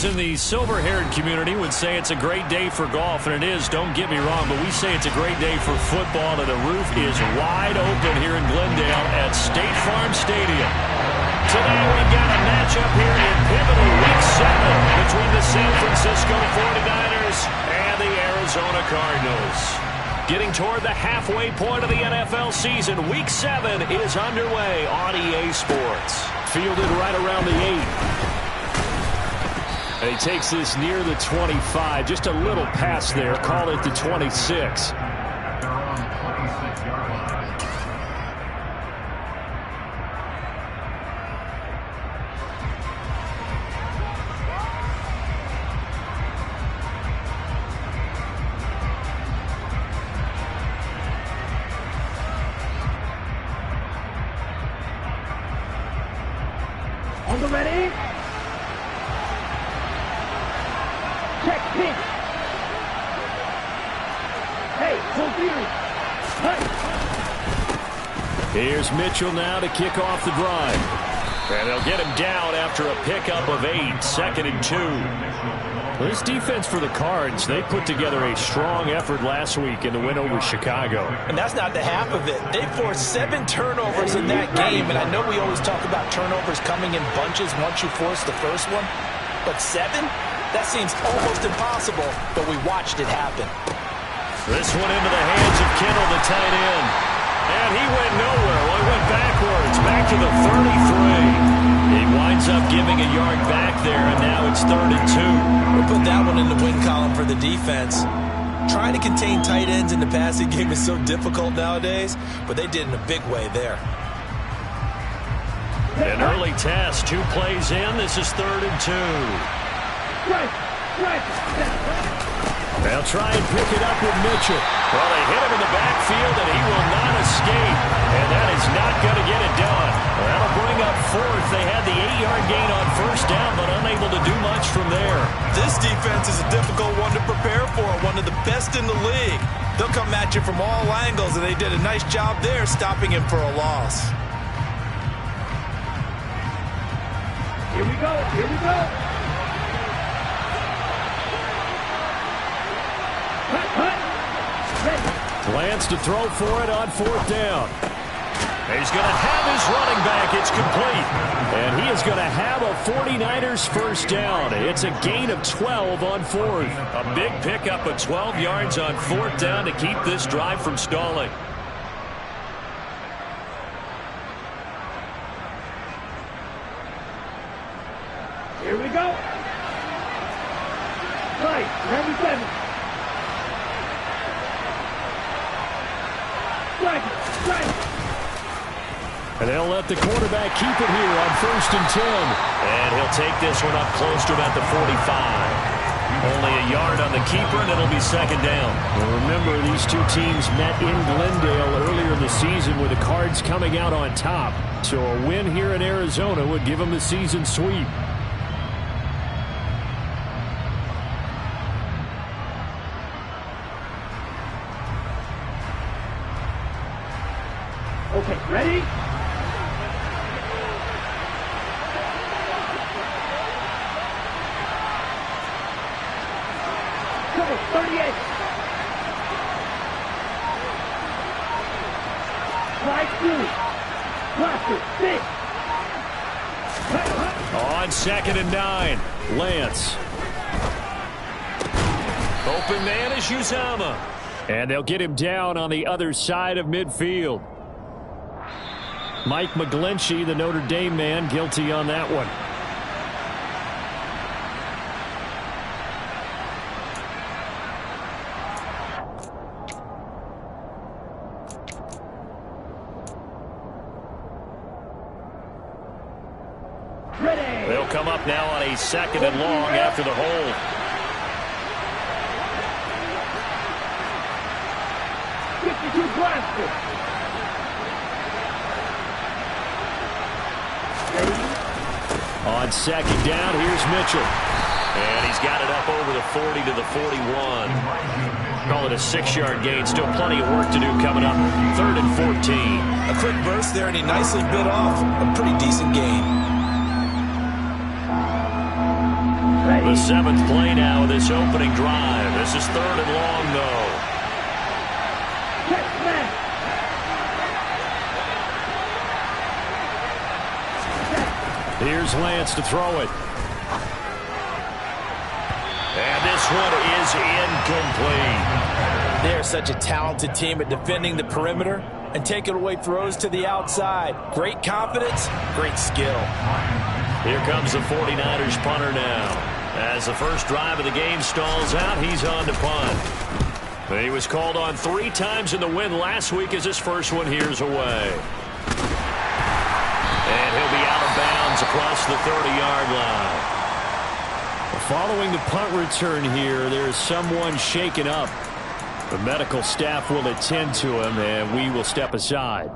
Those in the silver-haired community would say it's a great day for golf, and it is, don't get me wrong, but we say it's a great day for football, and the roof is wide open here in Glendale at State Farm Stadium. Today we've got a matchup here in pivotal Week 7 between the San Francisco 49ers and the Arizona Cardinals. Getting toward the halfway point of the NFL season, Week 7 is underway on EA Sports. Fielded right around the 8. And he takes this near the 25, just a little past there, call it the 26. On the ready? Check pitch. Hey, full theory. Hey. Here's Mitchell now to kick off the drive. And they'll get him down after a pickup of 8, 2nd and 2. Well, this defense for the Cards, they put together a strong effort last week in the win over Chicago. And that's not the half of it. They forced 7 turnovers in that game, and I know we always talk about turnovers coming in bunches once you force the first one, but 7? That seems almost impossible, but we watched it happen. This one into the hands of Kittle, the tight end. And he went nowhere. Well, he went backwards, back to the 33. He winds up giving a yard back there, and now it's 3rd and 2. We'll put that one in the win column for the defense. Trying to contain tight ends in the passing game is so difficult nowadays, but they did in a big way there. An early test, 2 plays in. This is 3rd and 2. They'll try and pick it up with Mitchell. Well, they hit him in the backfield, and he will not escape. And that is not going to get it done. Well, that'll bring up 4th. They had the 8-yard gain on 1st down, but unable to do much from there. This defense is a difficult one to prepare for, one of the best in the league. They'll come at you from all angles, and they did a nice job there stopping him for a loss. Here we go. Here we go. Plans to throw for it on 4th down. He's going to have his running back. It's complete. And he is going to have a 49ers first down. It's a gain of 12 on 4th. A big pickup of 12 yards on 4th down to keep this drive from stalling. Here we go. Right, 97. And they'll let the quarterback keep it here on 1st and 10. And he'll take this one up close to about the 45. Only a yard on the keeper, and it'll be 2nd down. Well, remember, these two teams met in Glendale earlier in the season with the Cards coming out on top. So a win here in Arizona would give them the season sweep. Okay, ready? Cover 38. Slide through. Blaster, 6. On 2nd and 9, Lance. Open man is Uzama. And they'll get him down on the other side of midfield. Mike McGlinchey, the Notre Dame man, guilty on that one. Ready. They'll come up now on a 2nd and long after the hold. Blaster. On 2nd down, here's Mitchell. And he's got it up over the 40 to the 41. Call it a 6-yard gain. Still plenty of work to do coming up. 3rd and 14. A quick burst there, and he nicely bit off a pretty decent gain. Ready. The 7th play now of this opening drive. This is 3rd and long, though. Check smash. Here's Lance to throw it. And this one is incomplete. They're such a talented team at defending the perimeter and taking away throws to the outside. Great confidence, great skill. Here comes the 49ers punter now. As the first drive of the game stalls out, he's on to punt. He was called on 3 times in the win last week as his first one here's away. And he'll be out of bounds across the 30-yard line. Following the punt return here, there's someone shaken up. The medical staff will attend to him, and we will step aside.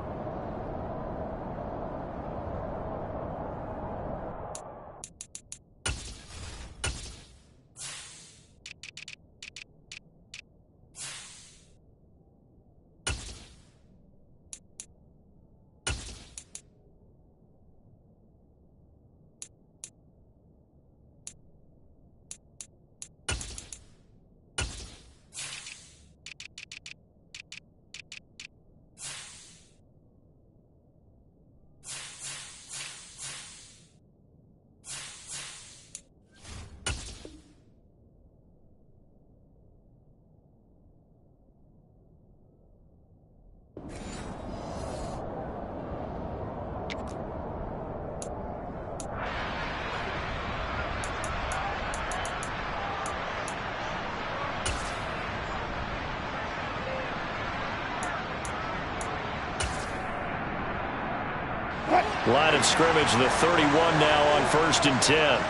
Line of scrimmage, the 31 now on 1st and 10.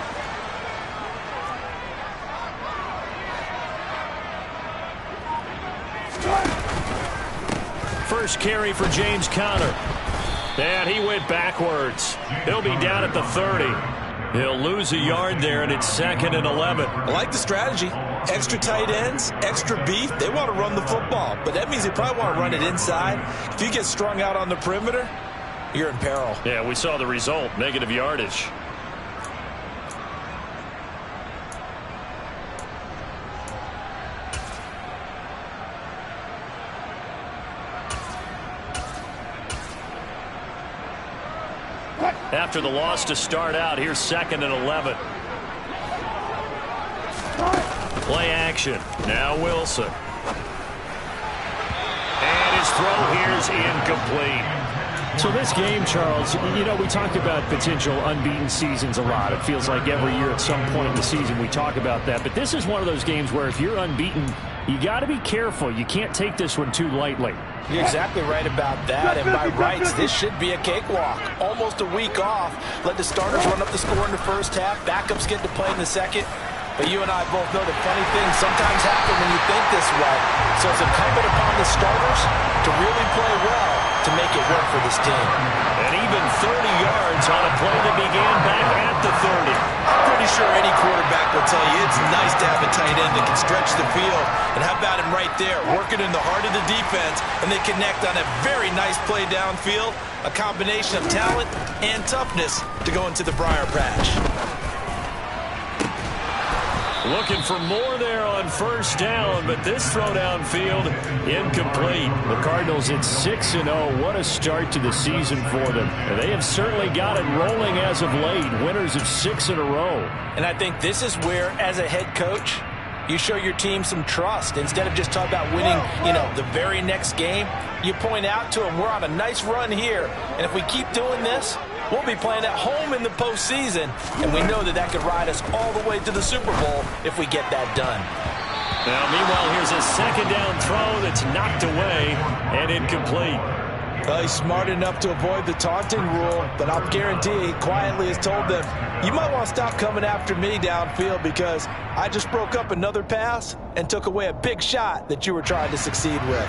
First carry for James Conner. And he went backwards. He'll be down at the 30. He'll lose a yard there, and it's 2nd and 11. I like the strategy. Extra tight ends, extra beef. They want to run the football, but that means they probably want to run it inside. If you get strung out on the perimeter, you're in peril. Yeah, we saw the result, negative yardage. After the loss to start out, here's 2nd and 11. Play action. Now Wilson. And his throw here's incomplete. So this game, Charles, you know, we talk about potential unbeaten seasons a lot. It feels like every year at some point in the season we talk about that. But this is one of those games where if you're unbeaten, you got to be careful. You can't take this one too lightly. You're exactly right about that. And by rights, this should be a cakewalk. Almost a week off. Let the starters run up the score in the first half. Backups get to play in the second. But you and I both know that funny things sometimes happen when you think this way. So it's incumbent upon the starters to really play well to make it work for this team. And even 30 yards on a play that began back at the 30. I'm pretty sure any quarterback will tell you it's nice to have a tight end that can stretch the field. And how about him right there, working in the heart of the defense, and they connect on a very nice play downfield, a combination of talent and toughness to go into the briar patch. Looking for more there on first down, but this throw downfield incomplete. The Cardinals at 6-0. What a start to the season for them. They have certainly got it rolling as of late. Winners of 6 in a row. And I think this is where, as a head coach, you show your team some trust. Instead of just talking about winning, the very next game, you point out to them, we're on a nice run here. And if we keep doing this, we'll be playing at home in the postseason, and we know that could ride us all the way to the Super Bowl if we get that done. Now, meanwhile, here's a 2nd down throw that's knocked away and incomplete. Well, he's smart enough to avoid the taunting rule, but I'll guarantee he quietly has told them, you might want to stop coming after me downfield because I just broke up another pass and took away a big shot that you were trying to succeed with.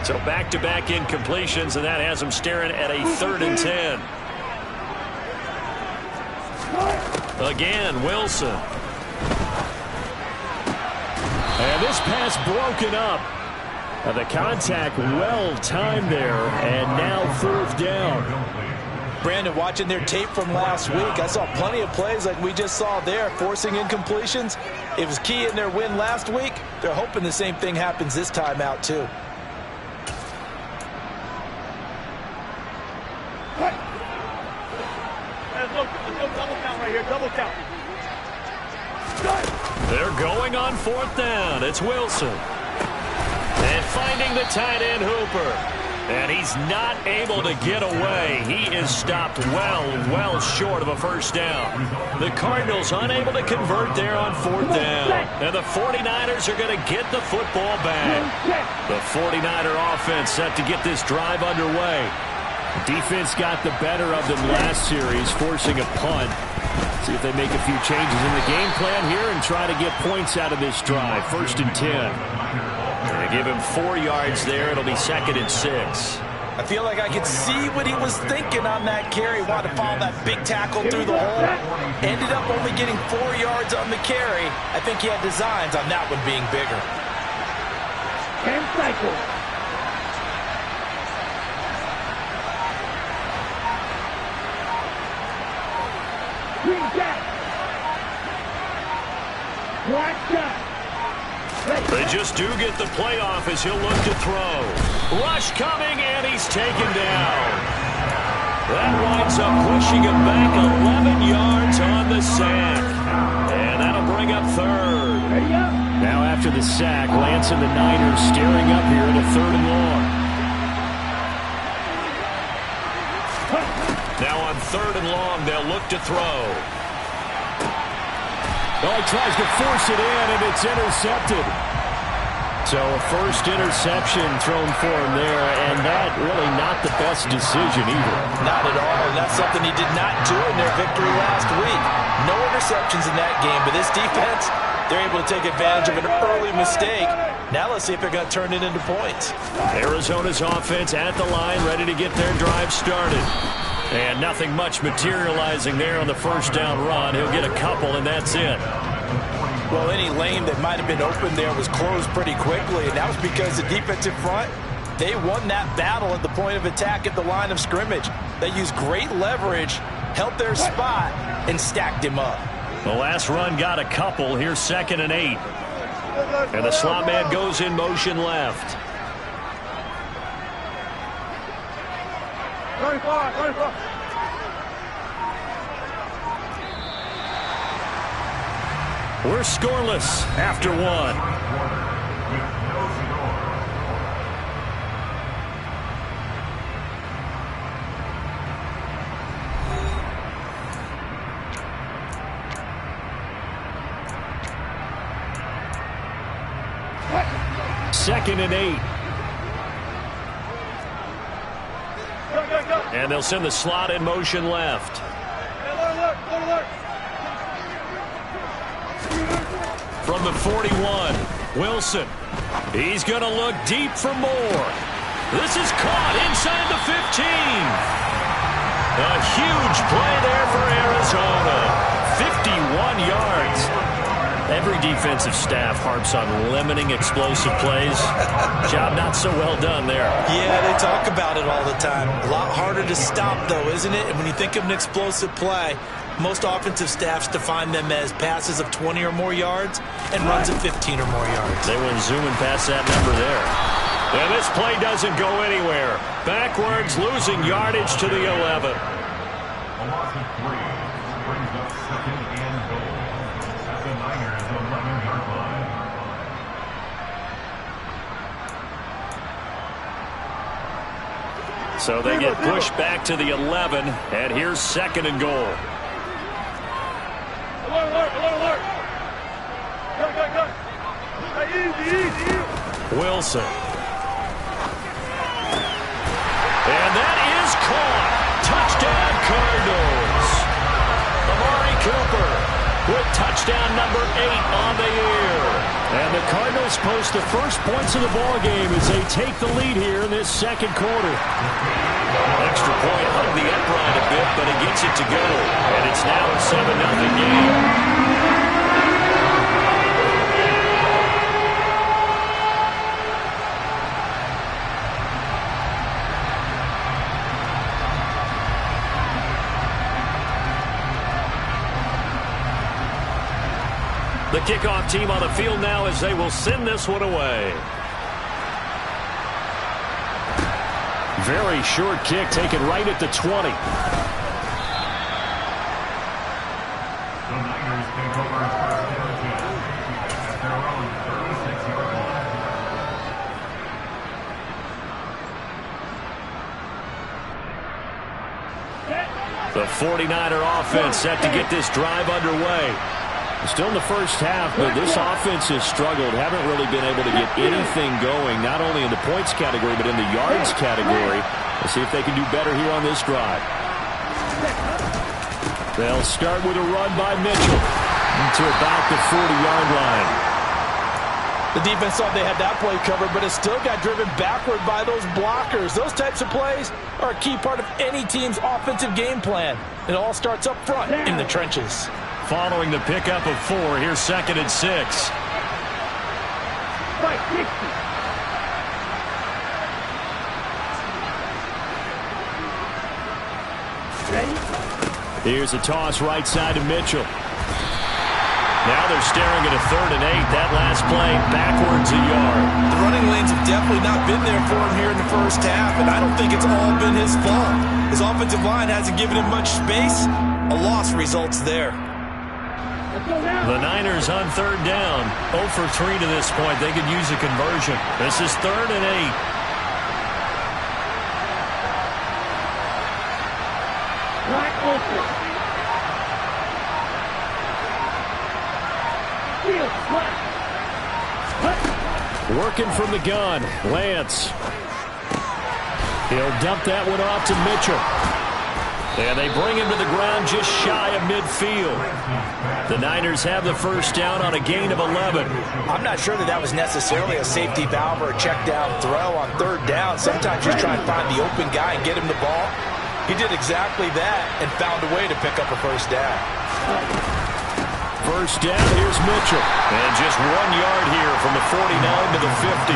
So back-to-back incompletions, and that has him staring at a 3rd and 10. Again, Wilson. And this pass broken up. The contact well timed there, and now 4th down. Brandon, watching their tape from last week, I saw plenty of plays like we just saw there, forcing incompletions. It was key in their win last week. They're hoping the same thing happens this time out, too. Let's go double count right here, double count. They're going on 4th down. It's Wilson. And finding the tight end, Hooper. And he's not able to get away. He is stopped well short of a first down. The Cardinals unable to convert there on 4th down. And the 49ers are going to get the football back. The 49er offense set to get this drive underway. Defense got the better of them last series, forcing a punt. See if they make a few changes in the game plan here and try to get points out of this drive. 1st and 10. They give him 4 yards there. It'll be 2nd and 6. I feel like I could see what he was thinking on that carry. Wanted to follow that big tackle through the hole. Ended up only getting 4 yards on the carry. I think he had designs on that one being bigger. 10 cycles. Green jack. Black jack. They just do get the playoff as he'll look to throw. Rush coming, and he's taken down. That winds up pushing him back 11 yards on the sack. And that'll bring up 3rd. Now after the sack, Lance and the Niners staring up here at a 3rd and long. Now on 3rd and long, they'll look to throw. Oh, he tries to force it in, and it's intercepted. So a first interception thrown for him there, and that really not the best decision either. Not at all, and that's something he did not do in their victory last week. No interceptions in that game, but this defense, they're able to take advantage of an early mistake. Now let's see if they're going to turn it into points. Arizona's offense at the line, ready to get their drive started. And nothing much materializing there on the first down run. He'll get a couple, and that's it. Well, any lane that might have been open there was closed pretty quickly, and that was because the defensive front, they won that battle at the point of attack at the line of scrimmage. They used great leverage, held their spot, and stacked him up. The last run got a couple. Here's 2nd and 8. And the slot man goes in motion left. 35. We're scoreless after 1. Second and 8. And they'll send the slot in motion left. From the 41, Wilson. He's going to look deep for more. This is caught inside the 15. A huge play there for Arizona. 51 yards. Every defensive staff harps on limiting explosive plays. Job not so well done there. Yeah, they talk about it all the time. A lot harder to stop, though, isn't it? And when you think of an explosive play, most offensive staffs define them as passes of 20 or more yards and runs of 15 or more yards. They went zooming past that number there. And this play doesn't go anywhere. Backwards, losing yardage to the 11. So they get pushed back to the 11, and here's 2nd and goal. Alert. Easy. Wilson. And that is caught. Touchdown, Cardinals. Amari Cooper with touchdown number 8 on the year. And the Cardinals post the first points of the ballgame as they take the lead here in this second quarter. Extra point hung the upright a bit, but it gets it to go. And it's now a 7-0 game. kickoff team on the field now as they will send this one away. Very short kick taken right at the 20. The Niners take over first and 10 at their own 36-yard line. The 49er offense set to get this drive underway. Still in the first half, but this offense has struggled. Haven't really been able to get anything going, not only in the points category, but in the yards category. Let's see if they can do better here on this drive. They'll start with a run by Mitchell to about the 40-yard line. The defense thought they had that play covered, but it still got driven backward by those blockers. Those types of plays are a key part of any team's offensive game plan. It all starts up front in the trenches. Following the pickup of 4, here's 2nd and 6. Here's a toss right side to Mitchell. Now they're staring at a 3rd and 8. That last play backwards a yard. The running lanes have definitely not been there for him here in the first half, and I don't think it's all been his fault. His offensive line hasn't given him much space. A loss results there. The Niners on 3rd down. 0 for 3 to this point. They could use a conversion. This is 3rd and 8. Working from the gun, Lance. He'll dump that one off to Mitchell. And they bring him to the ground just shy of midfield. The Niners have the first down on a gain of 11. I'm not sure that was necessarily a safety valve or a check down throw on 3rd down. Sometimes you try and find the open guy and get him the ball. He did exactly that and found a way to pick up a first down. First down, here's Mitchell. And just 1 yard here from the 49 to the 50.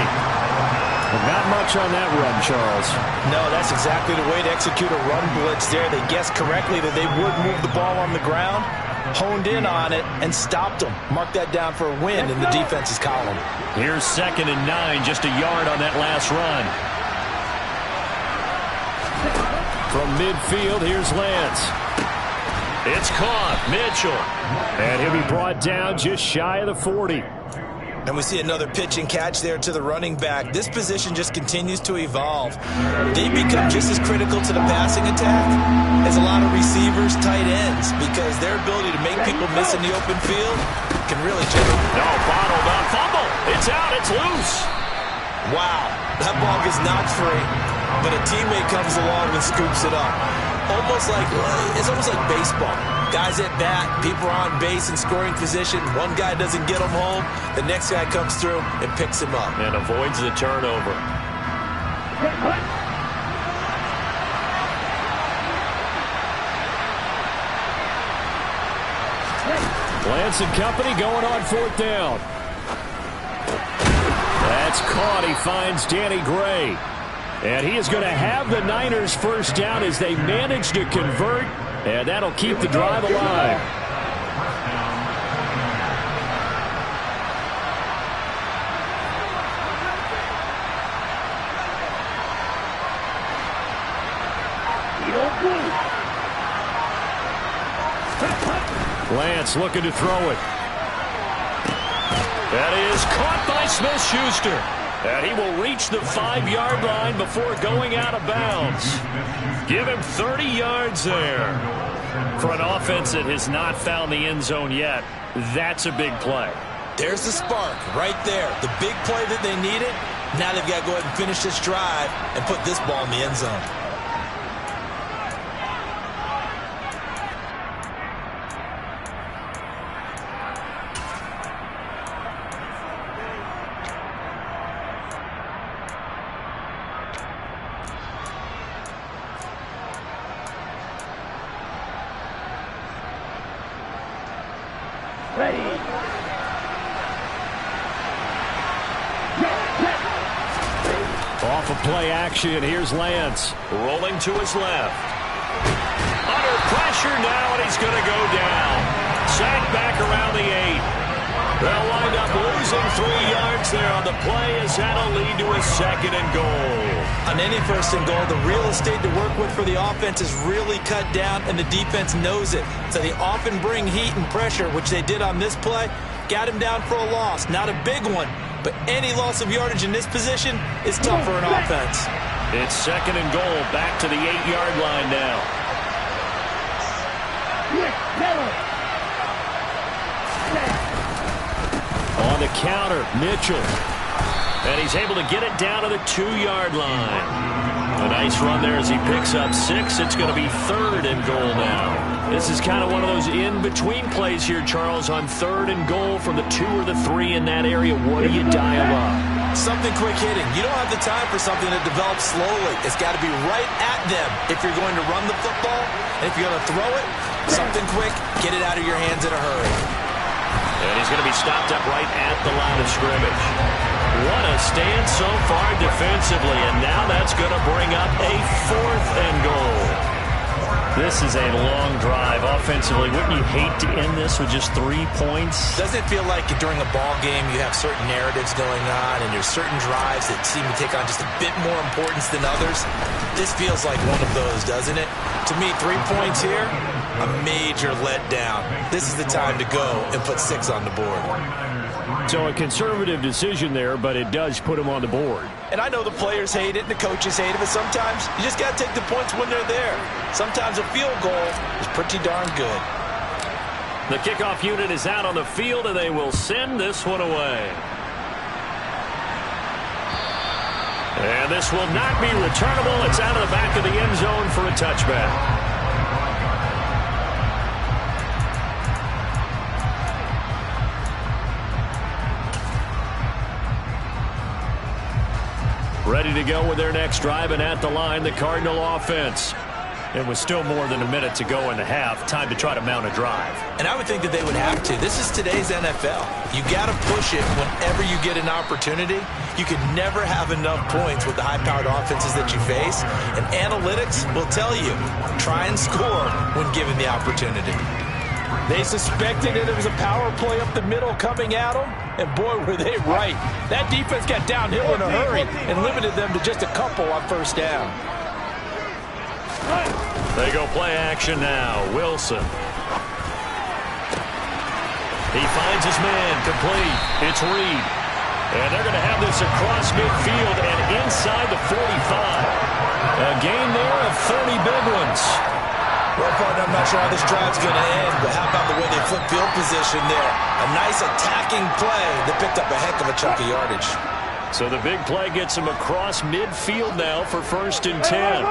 Not much on that run, Charles. No, that's exactly the way to execute a run blitz there. They guessed correctly that they would move the ball on the ground, honed in on it, and stopped them. Mark that down for a win in the defense's column. Here's 2nd and 9, just a yard on that last run. From midfield, here's Lance. It's caught, Mitchell. And he'll be brought down just shy of the 40. And we see another pitch and catch there to the running back. This position just continues to evolve. They become just as critical to the passing attack as a lot of receivers, tight ends, because their ability to make people miss in the open field can really generate. No, bottled up, fumble. It's out, it's loose. Wow, that ball gets knocked free, but a teammate comes along and scoops it up. It's almost like baseball. Guys at bat, people are on base in scoring position. One guy doesn't get him home. The next guy comes through and picks him up. And avoids the turnover. Lance and company going on 4th down. That's caught. He finds Danny Gray. And he is going to have the Niners first down as they manage to convert. And that'll keep the drive alive. Lance looking to throw it. That is caught by Smith-Schuster. And he will reach the 5-yard line before going out of bounds. Give him 30 yards there. For an offense that has not found the end zone yet, that's a big play. There's the spark right there. The big play that they needed. Now they've got to go ahead and finish this drive and put this ball in the end zone. Off of play action, here's Lance. Rolling to his left. Under pressure now, and he's going to go down. Sacked back around the 8. They'll wind up losing 3 yards there on the play as that'll lead to a 2nd and goal. On any 1st and goal, the real estate to work with for the offense is really cut down, and the defense knows it. So they often bring heat and pressure, which they did on this play. Got him down for a loss. Not a big one, but any loss of yardage in this position is tough for an offense. It's 2nd and goal, back to the 8-yard line now. On the counter, Mitchell. And he's able to get it down to the 2-yard line. A nice run there as he picks up 6. It's going to be 3rd and goal now. This is kind of one of those in-between plays here, Charles, on 3rd and goal from the 2 or the 3 in that area. What do you dial up? Something quick hitting. You don't have the time for something that develops slowly. It's got to be right at them if you're going to run the football. And if you're going to throw it, something quick, get it out of your hands in a hurry. And he's going to be stopped up right at the line of scrimmage. What a stand so far defensively, and now that's going to bring up a 4th and goal. This is a long drive offensively. Wouldn't you hate to end this with just 3 points? Doesn't it feel like during a ball game you have certain narratives going on and there's certain drives that seem to take on just a bit more importance than others? This feels like one of those, doesn't it? To me, 3 points here, a major letdown. This is the time to go and put 6 on the board. So a conservative decision there, but it does put him on the board. And I know the players hate it and the coaches hate it, but sometimes you just got to take the points when they're there. Sometimes a field goal is pretty darn good. The kickoff unit is out on the field, and they will send this one away. And this will not be returnable. It's out of the back of the end zone for a touchback. Ready to go with their next drive, and at the line, the Cardinal offense. It was still more than a minute to go in the half. Time to try to mount a drive. And I would think that they would have to. This is today's NFL. You got to push it whenever you get an opportunity. You can never have enough points with the high-powered offenses that you face. And analytics will tell you, try and score when given the opportunity. They suspected that it was a power play up the middle coming at them, and boy, were they right. That defense got downhill in a hurry and limited them to just a couple on 1st down. They go play action now. Wilson. He finds his man complete. It's Reed. And they're going to have this across midfield and inside the 45. A gain there of 30 big ones. Well, partner, I'm not sure how this drive's going to end, but how about the way they flip field position there? A nice attacking play that picked up a heck of a chunk of yardage. So the big play gets him across midfield now for 1st and 10.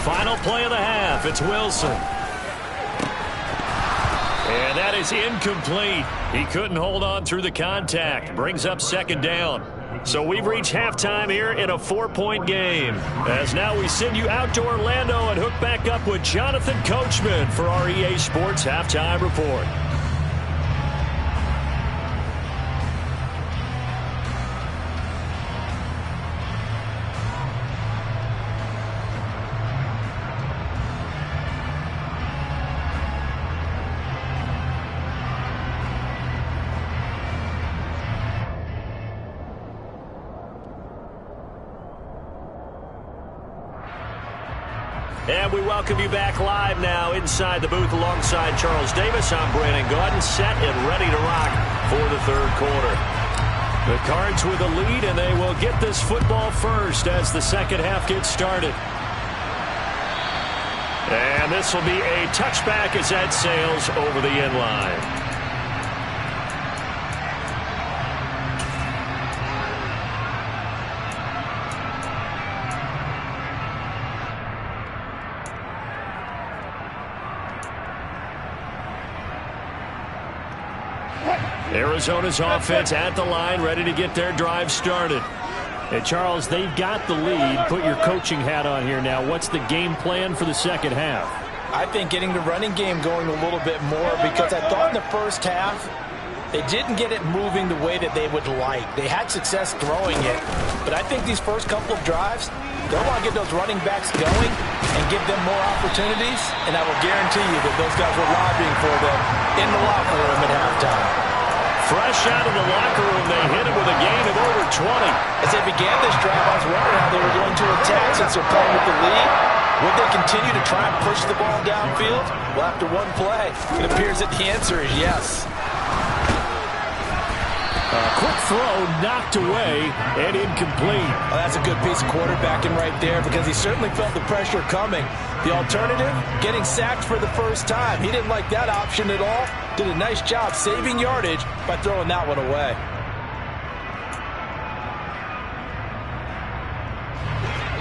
Final play of the half. It's Wilson. And that is incomplete. He couldn't hold on through the contact. Brings up 2nd down. So we've reached halftime here in a 4-point game. As now we send you out to Orlando and hook back up with Jonathan Coachman for our EA Sports Halftime Report. And we welcome you back live now inside the booth alongside Charles Davis. I'm Brandon Gaudin, set and ready to rock for the 3rd quarter. The Cards with a lead, and they will get this football first as the 2nd half gets started. And this will be a touchback as that sails over the end line. Arizona's offense at the line, ready to get their drive started. Hey, Charles, they've got the lead. Put your coaching hat on here now. What's the game plan for the 2nd half? I think getting the running game going a little bit more, because I thought in the 1st half They didn't get it moving the way that they would like. They had success throwing it, but I think these first couple of drives, they'll want to get those running backs going and give them more opportunities, and I will guarantee you that those guys were lobbying for them in the locker room at halftime. Fresh out of the locker room, they hit him with a gain of over 20. As they began this drive, I was wondering how they were going to attack since they're playing with the lead. Would they continue to try and push the ball downfield? Well, after one play, it appears that the answer is yes. Quick throw, knocked away, and incomplete. Well, that's a good piece of quarterbacking right there because he certainly felt the pressure coming. The alternative, getting sacked for the first time. He didn't like that option at all. Did a nice job saving yardage by throwing that one away.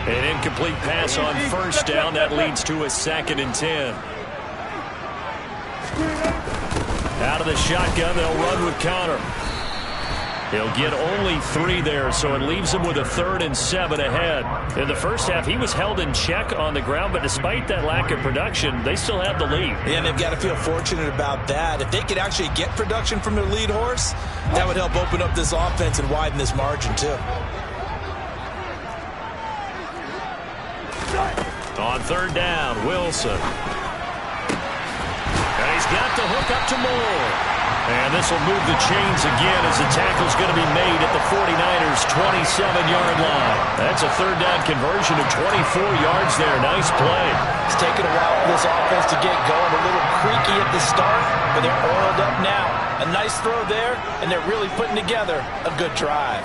An incomplete pass on first down. That leads to a 2nd and 10. Out of the shotgun, they'll run with Connor. He'll get only 3 there, so it leaves him with a 3rd and 7 ahead. In the first half, he was held in check on the ground, but despite that lack of production, they still have the lead. Yeah, and they've got to feel fortunate about that. If they could actually get production from their lead horse, that would help open up this offense and widen this margin, too. On 3rd down, Wilson. And he's got the hook up to Moore. And this will move the chains again as the tackle's going to be made at the 49ers' 27-yard line. That's a 3rd down conversion of 24 yards there. Nice play. It's taken a while for this offense to get going. A little creaky at the start, but they're oiled up now. A nice throw there, and they're really putting together a good drive.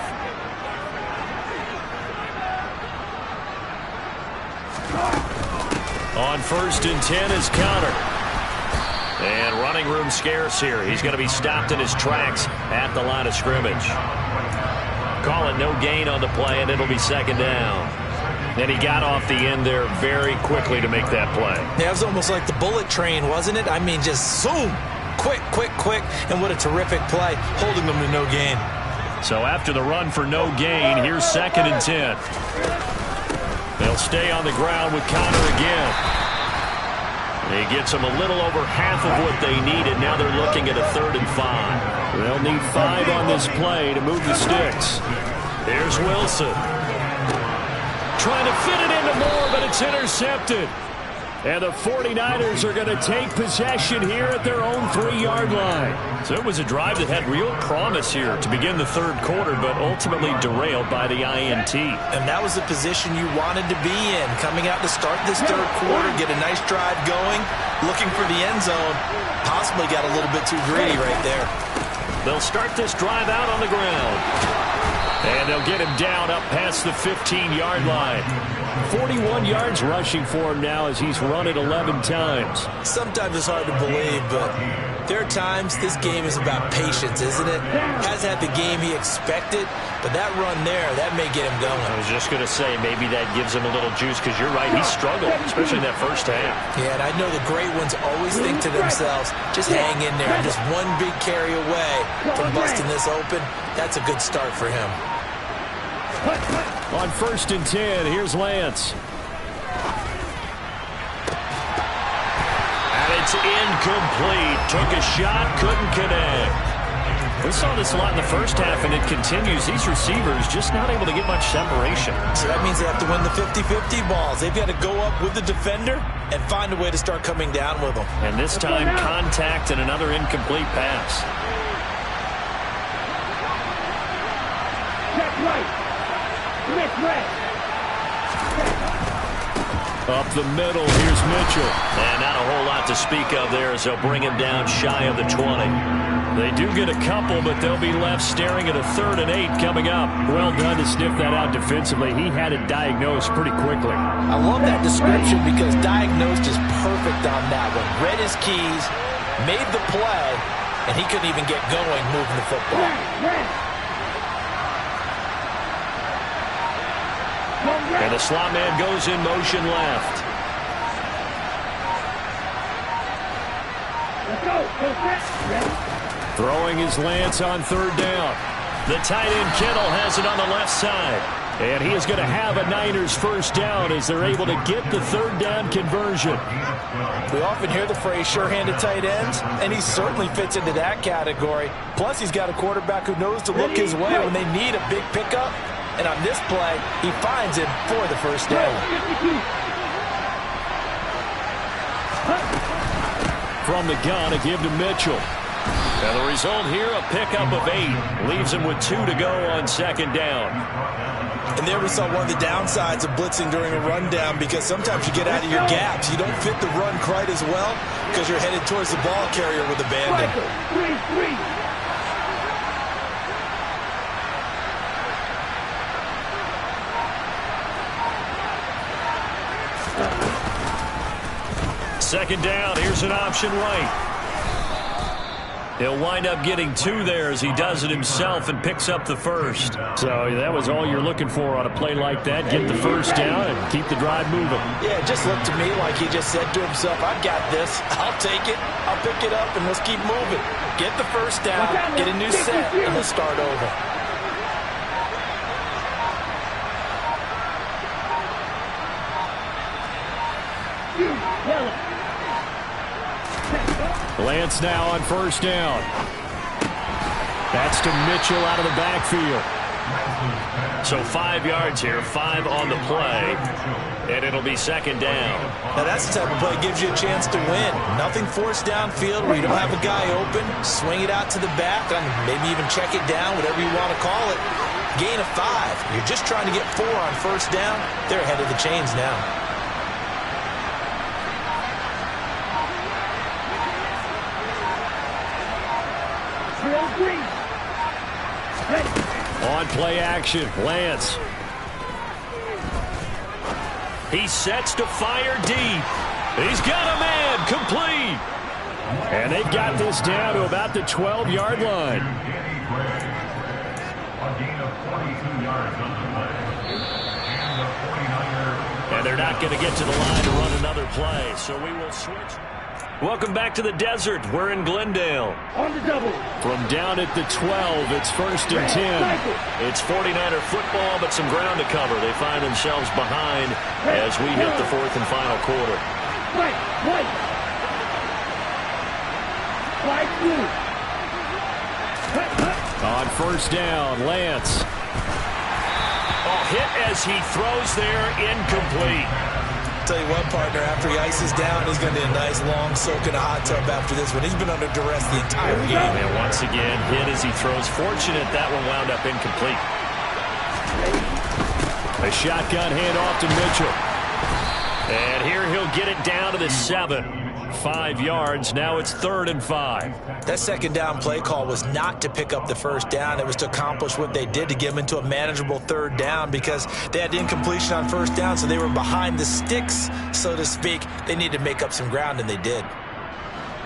On 1st and 10 is Connor. And running room scarce here. He's going to be stopped in his tracks at the line of scrimmage. Call it no gain on the play, and it'll be 2nd down. And he got off the end there very quickly to make that play. Yeah, it was almost like the bullet train, wasn't it? I mean, just zoom. Quick, quick, quick. And what a terrific play, holding them to no gain. So after the run for no gain, here's 2nd and 10. They'll stay on the ground with Connor again. He gets them a little over half of what they needed. Now they're looking at a 3rd and 5. They'll need 5 on this play to move the sticks. Here's Wilson. Trying to fit it into Moore, but it's intercepted. And the 49ers are going to take possession here at their own 3-yard line. So it was a drive that had real promise here to begin the 3rd quarter, but ultimately derailed by the INT. And that was the position you wanted to be in. Coming out to start this 3rd quarter, get a nice drive going, looking for the end zone. Possibly got a little bit too greedy right there. They'll start this drive out on the ground. And they'll get him down up past the 15-yard line. 41 yards rushing for him now as he's run it 11 times. Sometimes it's hard to believe, but there are times this game is about patience, isn't it? Hasn't had the game he expected, but that run there, that may get him going. I was just going to say, maybe that gives him a little juice, because you're right, he struggled, especially in that first half. Yeah, and I know the great ones always think to themselves, just hang in there. I'm just one big carry away from busting this open. That's a good start for him. On 1st and 10, here's Lance. And it's incomplete. Took a shot, couldn't connect. We saw this a lot in the first half, and it continues. These receivers just not able to get much separation. So that means they have to win the 50-50 balls. They've got to go up with the defender and find a way to start coming down with them. And this time, contact and another incomplete pass. Check right. Check right. Up the middle, here's Mitchell. And not a whole lot to speak of there as they'll bring him down shy of the 20. They do get a couple, but they'll be left staring at a 3rd and 8 coming up. Well done to sniff that out defensively. He had it diagnosed pretty quickly. I love that description because diagnosed is perfect on that one. Read his keys, made the play, and he couldn't even get going moving the football. And the slot man goes in motion left. Throwing his Lance on 3rd down. The tight end Kittle has it on the left side. And he is going to have a Niners first down as they're able to get the third down conversion. We often hear the phrase sure-handed tight ends, and he certainly fits into that category. Plus, he's got a quarterback who knows to look his way when they need a big pickup. And on this play, he finds him for the first down. From the gun, a give to Mitchell. And the result here, a pickup of 8. Leaves him with 2 to go on second down. And there we saw one of the downsides of blitzing during a rundown, because sometimes you get out of your gaps. You don't fit the run quite as well because you're headed towards the ball carrier with abandon. 3-3. Second down, here's an option right. He'll wind up getting 2 there as he does it himself and picks up the first. So that was all you're looking for on a play like that. Get the first down and keep the drive moving. Yeah, it just looked to me like he just said to himself, I've got this. I'll take it. I'll pick it up, and let's keep moving. Get the first down, get a new set, and let's start over. Lance now on first down. That's to Mitchell out of the backfield. So 5 yards here, 5 on the play, and it'll be second down. Now that's the type of play that gives you a chance to win. Nothing forced downfield where you don't have a guy open. Swing it out to the back, and maybe even check it down, whatever you want to call it. Gain of 5. You're just trying to get 4 on first down. They're ahead of the chains now. On play action, Lance. He sets to fire deep. He's got a man, complete. And they've got this down to about the 12-yard line. And they're not going to get to the line to run another play, so we will switch. Welcome back to the desert. We're in Glendale. On the double. From down at the 12, it's first and 10. It's 49er football, but some ground to cover. They find themselves behind as we hit the 4th and final quarter. White. White blue. On first down, Lance. Hit as he throws there, incomplete. Tell you what, partner, after he ices down, he's going to need a nice long soak in a hot tub after this one. He's been under duress the entire game. And once again, hit as he throws. Fortunate that one wound up incomplete. A shotgun handoff to Mitchell. And here he'll get it down to the 7. 5 yards. Now it's 3rd and 5. That second down play call was not to pick up the first down. It was to accomplish what they did, to get them into a manageable 3rd down, because they had incompletion on first down, so they were behind the sticks, so to speak. They needed to make up some ground, and they did.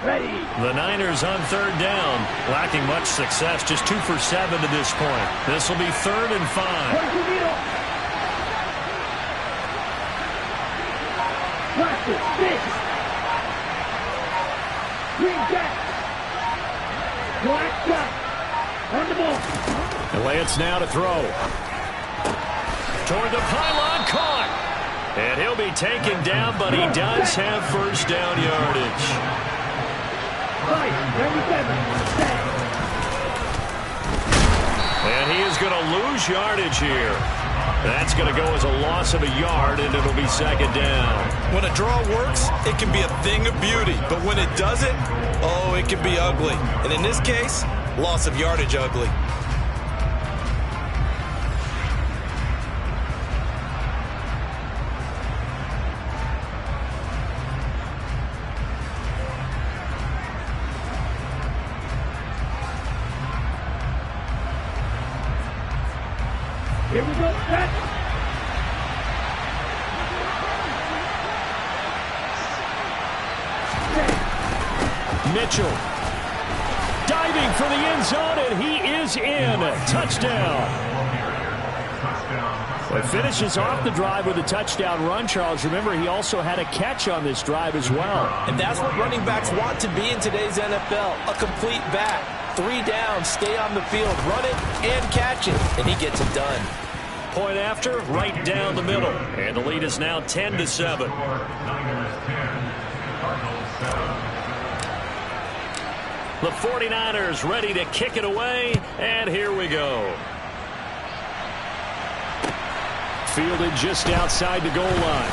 Ready. The Niners on 3rd down, lacking much success, just 2 for 7 to this point. This will be 3rd and 5. Green jack. Black jack. On the ball. And Lance now to throw. Toward the pylon, caught. And he'll be taken down, but he does have first down yardage. 37. And he is going to lose yardage here. That's going to go as a loss of a yard, and it'll be second down. When a draw works, it can be a thing of beauty. But when it doesn't, oh, it can be ugly. And in this case, loss of yardage ugly. Here we go. Set. Mitchell diving for the end zone, and he is in. Touchdown. Well, finishes off the drive with a touchdown run, Charles. Remember, he also had a catch on this drive as well. And that's what running backs want to be in today's NFL, a complete back. 3 down, stay on the field, run it, and catch it, and he gets it done. Point after, right down the middle. And the lead is now 10-7. Niners 10, Cardinals 7. The 49ers ready to kick it away, and here we go. Fielded just outside the goal line.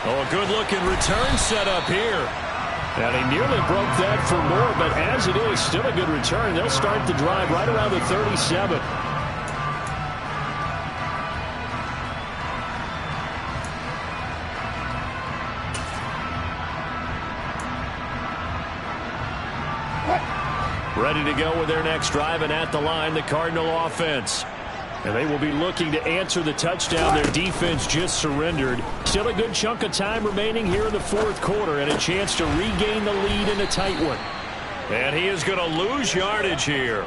Oh, a good-looking return set up here. And he nearly broke that for more, but as it is, still a good return. They'll start the drive right around the 37. Ready to go with their next drive, and at the line, the Cardinal offense. And they will be looking to answer the touchdown their defense just surrendered. Still a good chunk of time remaining here in the fourth quarter, and a chance to regain the lead in a tight one. And he is going to lose yardage here.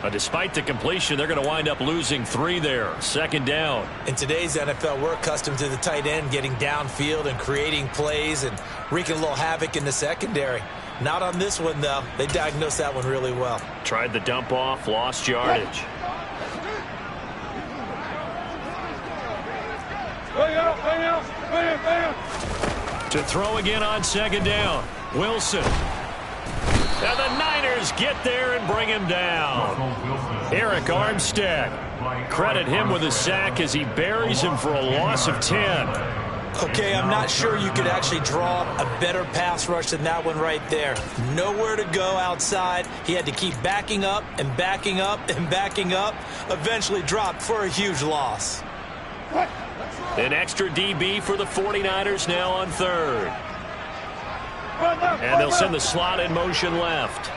Despite the completion, they're going to wind up losing 3 there. Second down. In today's NFL, we're accustomed to the tight end getting downfield and creating plays and wreaking a little havoc in the secondary. Not on this one, though. They diagnosed that one really well. Tried the dump off, lost yardage. To throw again on second down. Wilson. And the Niners get there and bring him down. Eric Armstead. Credit him with a sack as he buries him for a loss of 10. Okay, I'm not sure you could actually draw a better pass rush than that one right there. Nowhere to go outside. He had to keep backing up and backing up and backing up. Eventually dropped for a huge loss. An extra DB for the 49ers now on third. And they'll send the slot in motion left.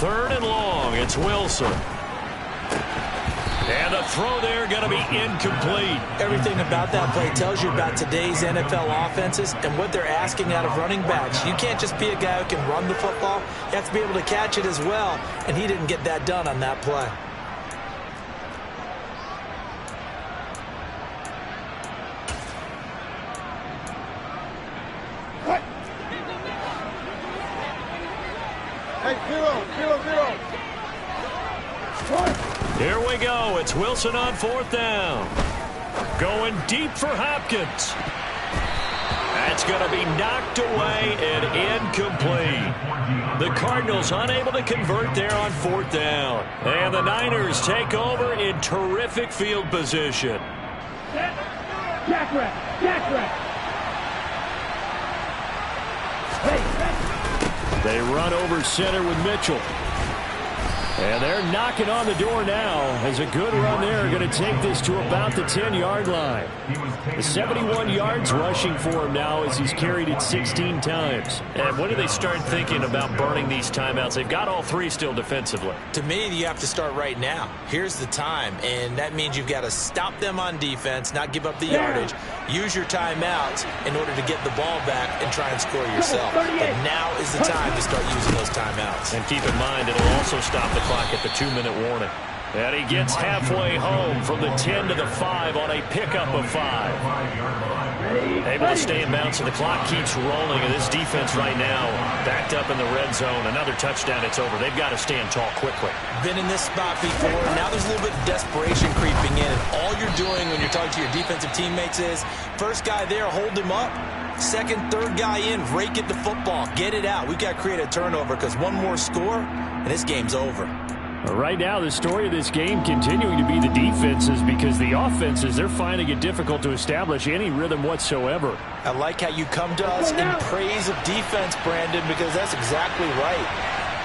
Third and long. It's Wilson. And the throw there going to be incomplete. Everything about that play tells you about today's NFL offenses and what they're asking out of running backs. You can't just be a guy who can run the football. You have to be able to catch it as well, and he didn't get that done on that play. Here we go. It's Wilson on fourth down. Going deep for Hopkins. That's going to be knocked away and incomplete. The Cardinals unable to convert there on fourth down. And the Niners take over in terrific field position. Jack rep. Jack rep. They run over center with Mitchell. And they're knocking on the door now as a good run there going to take this to about the 10-yard line. The 71 yards rushing for him now as he's carried it 16 times. And when do they start thinking about burning these timeouts? They've got all 3 still defensively. To me, you have to start right now. Here's the time, and that means you've got to stop them on defense, not give up the yardage, use your timeouts in order to get the ball back and try and score yourself. But now is the time to start using those timeouts. And keep in mind, it'll also stop the clock at the 2-minute warning. And he gets halfway home from the 10 to the 5 on a pickup of 5. Able to stay in bounds, so the clock keeps rolling. And this defense right now backed up in the red zone. Another touchdown, it's over. They've got to stand tall quickly. Been in this spot before. Now there's a little bit of desperation creeping in. And all you're doing when you're talking to your defensive teammates is, first guy there, hold him up. Second, third guy in, rake at the football. Get it out. We've got to create a turnover because one more score, and this game's over. Right now, the story of this game continuing to be the defenses, because the offenses, they're finding it difficult to establish any rhythm whatsoever. I like how you come to us in praise of defense, Brandon, because that's exactly right.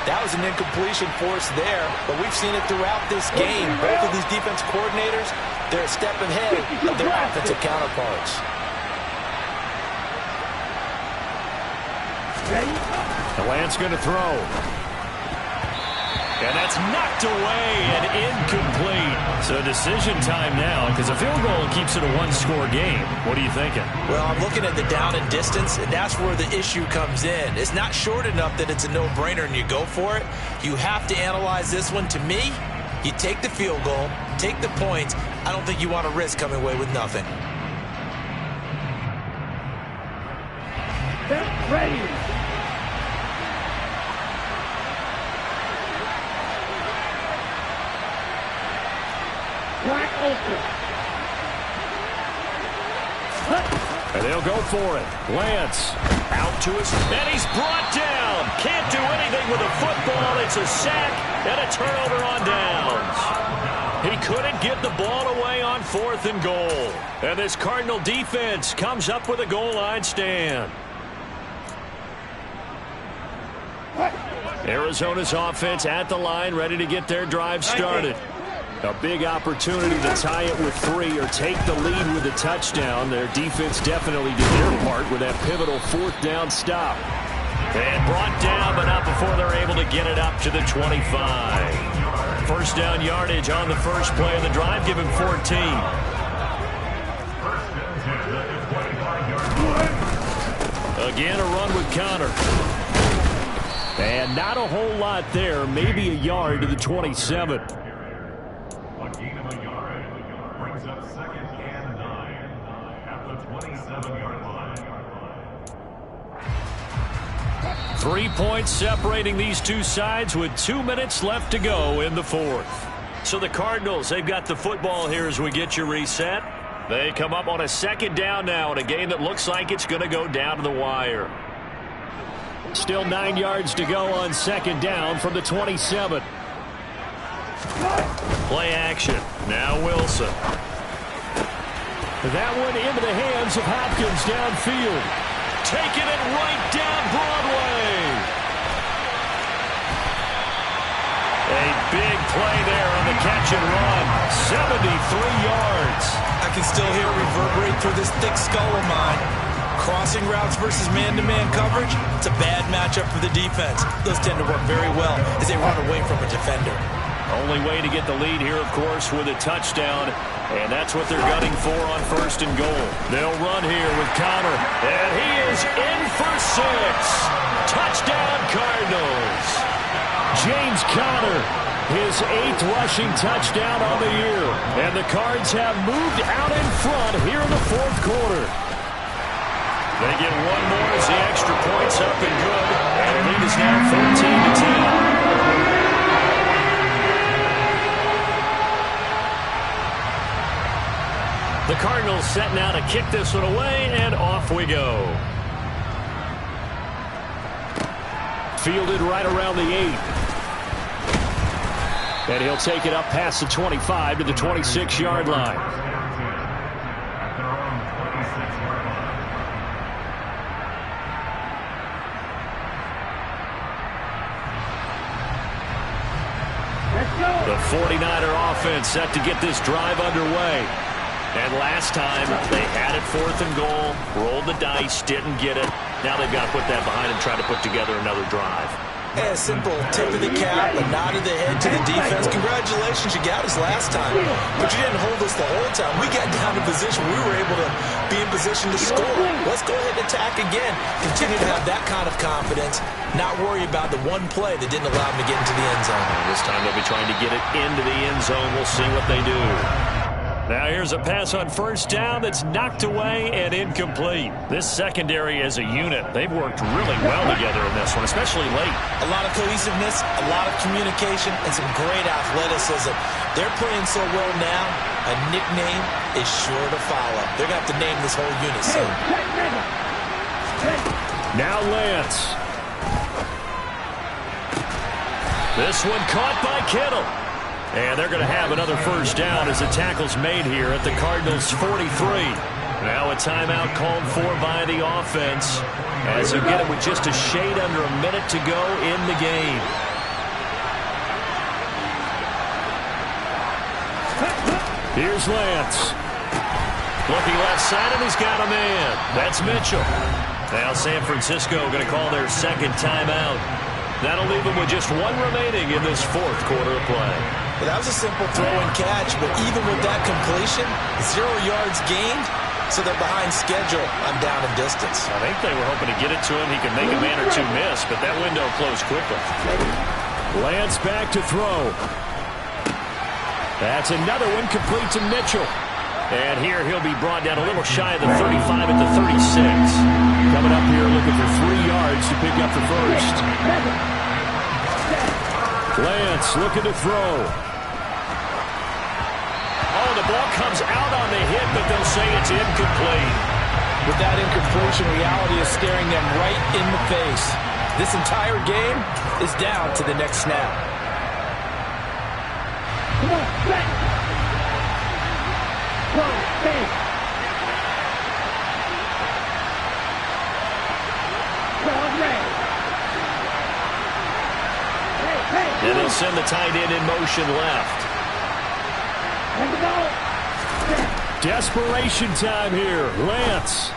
That was an incompletion force there, but we've seen it throughout this game. Both of these defense coordinators, they're a step ahead of their offensive counterparts. The Lance going to throw. And that's knocked away and incomplete. So decision time now, because a field goal keeps it a one-score game. What are you thinking? Well, I'm looking at the down and distance, and that's where the issue comes in. It's not short enough that it's a no-brainer and you go for it. You have to analyze this one. To me, you take the field goal, take the points. I don't think you want to risk coming away with nothing. Ready. They'll go for it. Lance out to his, and he's brought down. Can't do anything with a football. It's a sack and a turnover on downs. He couldn't get the ball away on 4th and goal. And this Cardinal defense comes up with a goal line stand. Arizona's offense at the line, ready to get their drive started. A big opportunity to tie it with 3 or take the lead with a touchdown. Their defense definitely did their part with that pivotal 4th down stop. And brought down, but not before they're able to get it up to the 25. First down yardage on the first play of the drive. Give him 14. Again, a run with Connor. And not a whole lot there. Maybe a yard to the 27. A gain of a yard brings up 2nd and 9 at the 27-yard line. 3 points separating these two sides with 2 minutes left to go in the 4th. So the Cardinals, they've got the football here as we get you reset. They come up on a 2nd down now in a game that looks like it's going to go down to the wire. Still 9 yards to go on 2nd down from the 27. Play action. Now Wilson. That one into the hands of Hopkins downfield. Taking it right down Broadway. A big play there on the catch and run. 73 yards. I can still hear it reverberate through this thick skull of mine. Crossing routes versus man-to-man coverage, it's a bad matchup for the defense. Those tend to work very well as they run away from a defender. Only way to get the lead here, of course, with a touchdown, and that's what they're gunning for on 1st and goal. They'll run here with Connor, and he is in for 6. Touchdown, Cardinals. James Conner, his 8th rushing touchdown on the year, and the Cards have moved out in front here in the 4th quarter. They get one more as the extra point's up and good. And the lead is now 14-10. The Cardinals set now to kick this one away, and off we go. Fielded right around the 8. And he'll take it up past the 25 to the 26-yard line. The 49er offense set to get this drive underway. And last time, they had it 4th and goal, rolled the dice, didn't get it. Now they've got to put that behind and try to put together another drive. A simple tip of the cap, a nod of the head to the defense. Congratulations, you got us last time. But you didn't hold us the whole time. We got down to position. We were able to be in position to score. Let's go ahead and attack again. Continue to have that kind of confidence. Not worry about the one play that didn't allow them to get into the end zone. This time they'll be trying to get it into the end zone. We'll see what they do. Now here's a pass on 1st down that's knocked away and incomplete. This secondary as a unit, they've worked really well together in this one, especially late. A lot of cohesiveness, a lot of communication, and some great athleticism. They're playing so well now, a nickname is sure to follow. They're going to have to name this whole unit soon. Now Lance. This one caught by Kittle. And they're going to have another 1st down as the tackle's made here at the Cardinals' 43. Now a timeout called for by the offense as they get it with just a shade under a minute to go in the game. Here's Lance. Looking left side, and he's got a man. That's Mitchell. Now San Francisco going to call their 2nd timeout. That'll leave them with just one remaining in this 4th quarter of play. Well, that was a simple throw and catch, but even with that completion, 0 yards gained, so they're behind schedule on down and distance. I think they were hoping to get it to him. He could make a man or two miss, but that window closed quickly. Lance back to throw. That's another one complete to Mitchell. And here he'll be brought down a little shy of the 35 at the 36. Coming up here looking for 3 yards to pick up the 1st. Lance looking to throw. Oh, the ball comes out on the hit, but they'll say it's incomplete. With that incompletion, reality is staring them right in the face. This entire game is down to the next snap. Come on, back. Come on, stay. And they'll send the tight end in motion left. Desperation time here. Lance.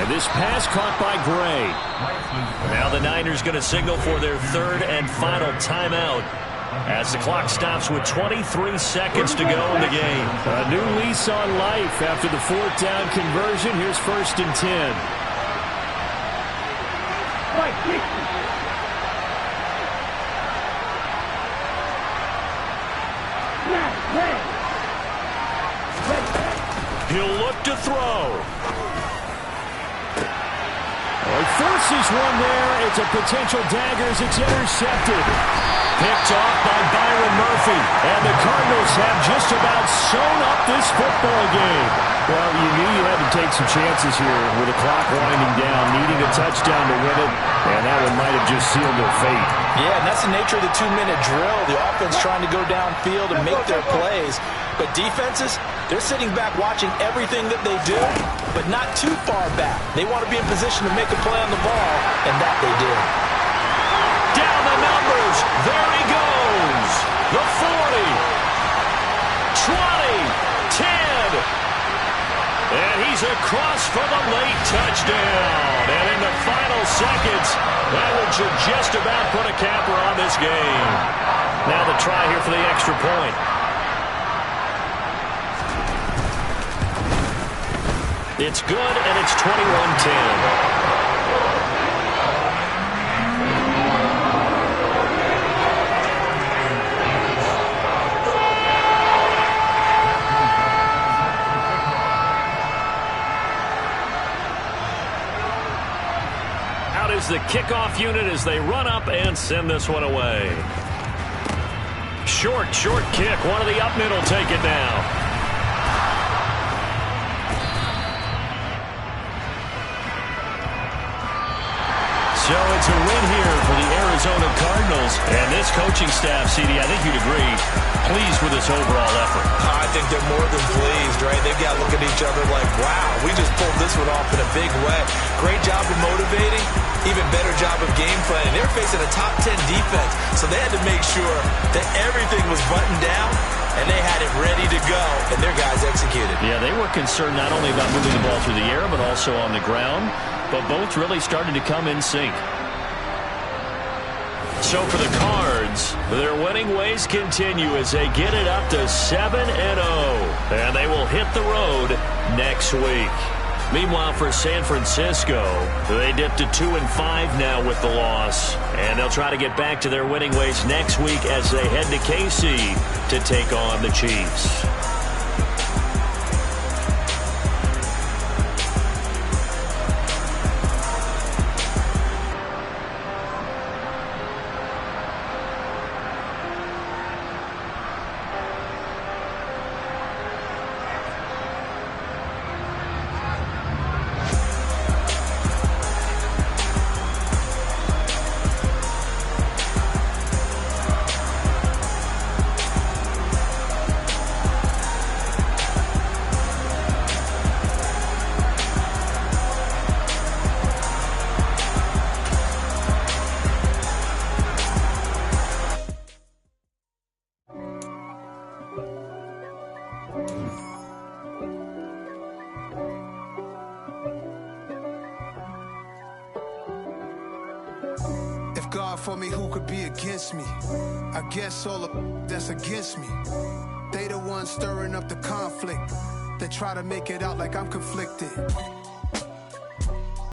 And this pass caught by Gray. Now the Niners going to signal for their third and final timeout as the clock stops with 23 seconds to go in the game. A new lease on life after the fourth down conversion. Here's 1st and 10. He'll look to throw. He forces one there. It's a potential dagger as it's intercepted. Picked off by Byron Murphy. And the Cardinals have just about sewn up this football game. Well, you knew you had to take some chances here with the clock winding down, needing a touchdown to win it, and that one might have just sealed their fate. Yeah, and that's the nature of the 2-minute drill. The offense trying to go downfield and make their plays. But defenses, they're sitting back watching everything that they do, but not too far back. They want to be in position to make a play on the ball, and that they did. Down the numbers. There he goes. The 40. 20. 10. And he's across for the late touchdown. And in the final seconds, that one should just about put a capper on this game. Now the try here for the extra point. It's good, and it's 21-10. The kickoff unit as they run up and send this one away. Short kick. One of the up middle take it now. So it's a win here for the Arizona Cardinals. And this coaching staff, CD, I think you'd agree, pleased with this overall effort. I think they're more than pleased, right? They've got to look at each other like, wow, we just pulled this one off in a big way. Great job of motivating. Even better job of game planning. They were facing a top 10 defense, so they had to make sure that everything was buttoned down, and they had it ready to go, and their guys executed. Yeah, they were concerned not only about moving the ball through the air, but also on the ground, but both really started to come in sync. So for the Cards, their winning ways continue as they get it up to 7-0, and they will hit the road next week. Meanwhile, for San Francisco, they dipped to 2-5 now with the loss. And they'll try to get back to their winning ways next week as they head to KC to take on the Chiefs. God for me, who could be against me? I guess all the that's against me. They the ones stirring up the conflict. They try to make it out like I'm conflicted.